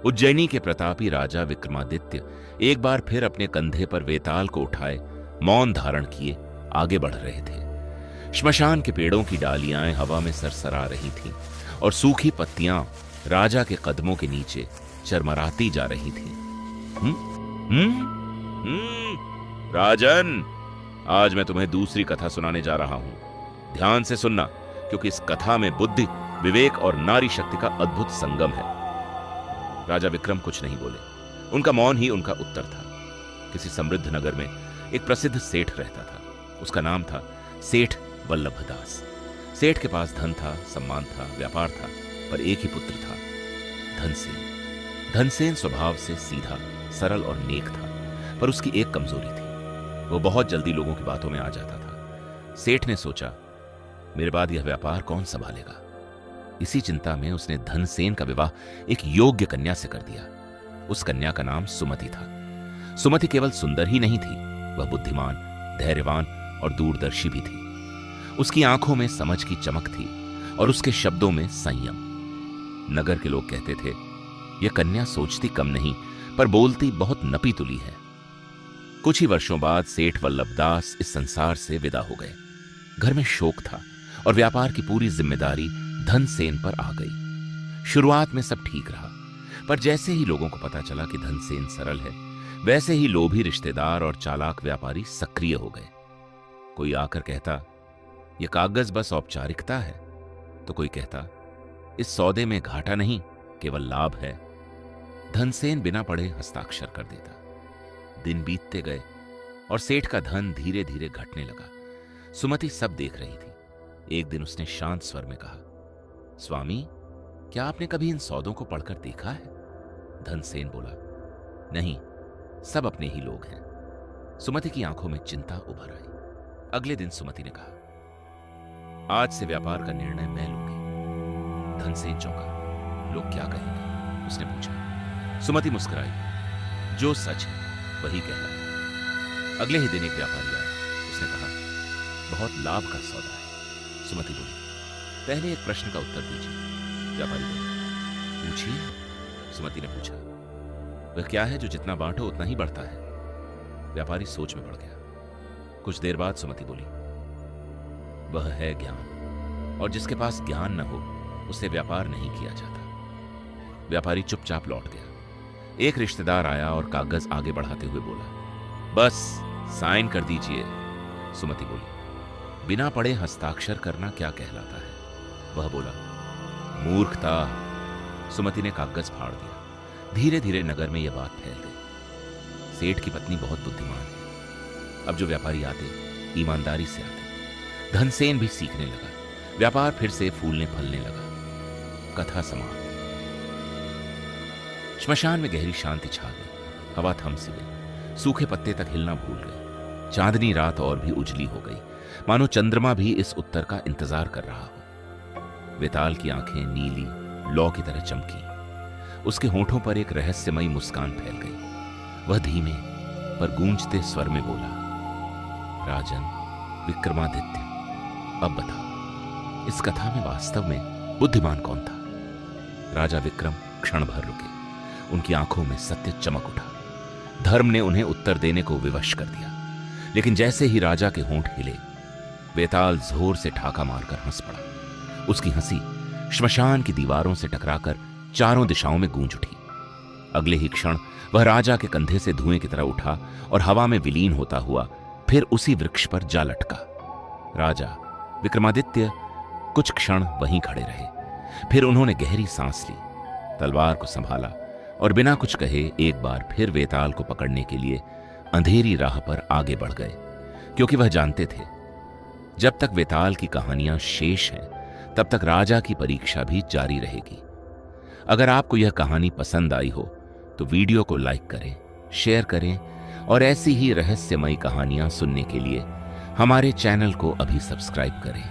उज्जैनी के प्रतापी राजा विक्रमादित्य एक बार फिर अपने कंधे पर वेताल को उठाए मौन धारण किए आगे बढ़ रहे थे। श्मशान के पेड़ों की डालियां हवा में सरसरा रही थीं और सूखी पत्तियां राजा के कदमों के नीचे चरमराती जा रही थीं। राजन, आज मैं तुम्हें दूसरी कथा सुनाने जा रहा हूं। ध्यान से सुनना, क्योंकि इस कथा में बुद्धि, विवेक और नारी शक्ति का अद्भुत संगम है। राजा विक्रम कुछ नहीं बोले। उनका मौन ही उनका उत्तर था। किसी समृद्ध नगर में एक प्रसिद्ध सेठ रहता था। उसका नाम था सेठ वल्लभदास। सेठ के पास धन था, सम्मान था, व्यापार था, पर एक ही पुत्र था, धनसेन। धनसेन स्वभाव से सीधा, सरल और नेक था, पर उसकी एक कमजोरी थी, वो बहुत जल्दी लोगों की बातों में आ जाता था। सेठ ने सोचा, मेरे बाद यह व्यापार कौन संभालेगा। इसी चिंता में उसने धनसेन का विवाह एक योग्य कन्या से कर दिया। उस कन्या का नाम सुमति था। सुमति केवल सुंदर ही नहीं थी, वह बुद्धिमान, धैर्यवान और दूरदर्शी भी थी। उसकी आंखों में समझ की चमक थी और उसके शब्दों में संयम। नगर के लोग कहते थे, यह कन्या सोचती कम नहीं, पर बोलती बहुत नपी तुली है। कुछ ही वर्षों बाद सेठ वल्लभदास इस संसार से विदा हो गए। घर में शोक था और व्यापार की पूरी जिम्मेदारी धनसेन पर आ गई। शुरुआत में सब ठीक रहा, पर जैसे ही लोगों को पता चला कि धनसेन सरल है, वैसे ही लोभी रिश्तेदार और चालाक व्यापारी सक्रिय हो गए। कोई आकर कहता, यह कागज बस औपचारिकता है, तो कोई कहता, इस सौदे में घाटा नहीं, केवल लाभ है। धनसेन बिना पढ़े हस्ताक्षर कर देता। दिन बीतते गए और सेठ का धन धीरे धीरे घटने लगा। सुमति सब देख रही थी। एक दिन उसने शांत स्वर में कहा, स्वामी, क्या आपने कभी इन सौदों को पढ़कर देखा है? धनसेन बोला, नहीं, सब अपने ही लोग हैं। सुमति की आंखों में चिंता उभर आई। अगले दिन सुमति ने कहा, आज से व्यापार का निर्णय मैं लूंगी। धनसेन चौंका। लोग क्या कहेंगे? उसने पूछा। सुमति मुस्कुराई। जो सच है वही कहना है। अगले ही दिन एक व्यापारी आया। उसने कहा, बहुत लाभ का सौदा है। सुमति बोली, पहले एक प्रश्न का उत्तर दीजिए। व्यापारी बोले, पूछिए। सुमति ने पूछा, वह क्या है जो जितना बांटो उतना ही बढ़ता है? व्यापारी सोच में पड़ गया। कुछ देर बाद सुमति बोली, वह है ज्ञान, और जिसके पास ज्ञान न हो उससे व्यापार नहीं किया जाता। व्यापारी चुपचाप लौट गया। एक रिश्तेदार आया और कागज आगे बढ़ाते हुए बोला, बस साइन कर दीजिए। सुमति बोली, बिना पढ़े हस्ताक्षर करना क्या कहलाता है? वह बोला, मूर्खता। सुमति ने कागज फाड़ दिया। धीरे धीरे नगर में यह बात फैल गई। सेठ की पत्नी बहुत बुद्धिमान है। अब जो व्यापारी आते, ईमानदारी से आते। धनसेन भी सीखने लगा। व्यापार फिर से फूलने फलने लगा। कथा समाप्त। श्मशान में गहरी शांति छा गई। हवा थम सी गई। सूखे पत्ते तक हिलना भूल गए। चांदनी रात और भी उजली हो गई, मानो चंद्रमा भी इस उत्तर का इंतजार कर रहा हो। वेताल की आंखें नीली लौ की तरह चमकी। उसके होठों पर एक रहस्यमयी मुस्कान फैल गई। वह धीमे पर गूंजते स्वर में बोला, राजन विक्रमादित्य, अब बताओ, इस कथा में वास्तव में बुद्धिमान कौन था? राजा विक्रम क्षण भर रुके। उनकी आंखों में सत्य चमक उठा। धर्म ने उन्हें उत्तर देने को विवश कर दिया, लेकिन जैसे ही राजा के होंठ हिले, वेताल जोर से ठाका मारकर हंस पड़ा। उसकी हंसी श्मशान की दीवारों से टकराकर चारों दिशाओं में गूंज उठी। अगले ही क्षण वह राजा के कंधे से धुएं की तरह उठा और हवा में विलीन होता हुआ फिर उसी वृक्ष पर जा लटका। राजा विक्रमादित्य कुछ क्षण वहीं खड़े रहे। फिर उन्होंने गहरी सांस ली, तलवार को संभाला और बिना कुछ कहे एक बार फिर वेताल को पकड़ने के लिए अंधेरी राह पर आगे बढ़ गए, क्योंकि वह जानते थे, जब तक वेताल की कहानियां शेष हैं तब तक राजा की परीक्षा भी जारी रहेगी। अगर आपको यह कहानी पसंद आई हो तो वीडियो को लाइक करें, शेयर करें और ऐसी ही रहस्यमयी कहानियां सुनने के लिए हमारे चैनल को अभी सब्सक्राइब करें।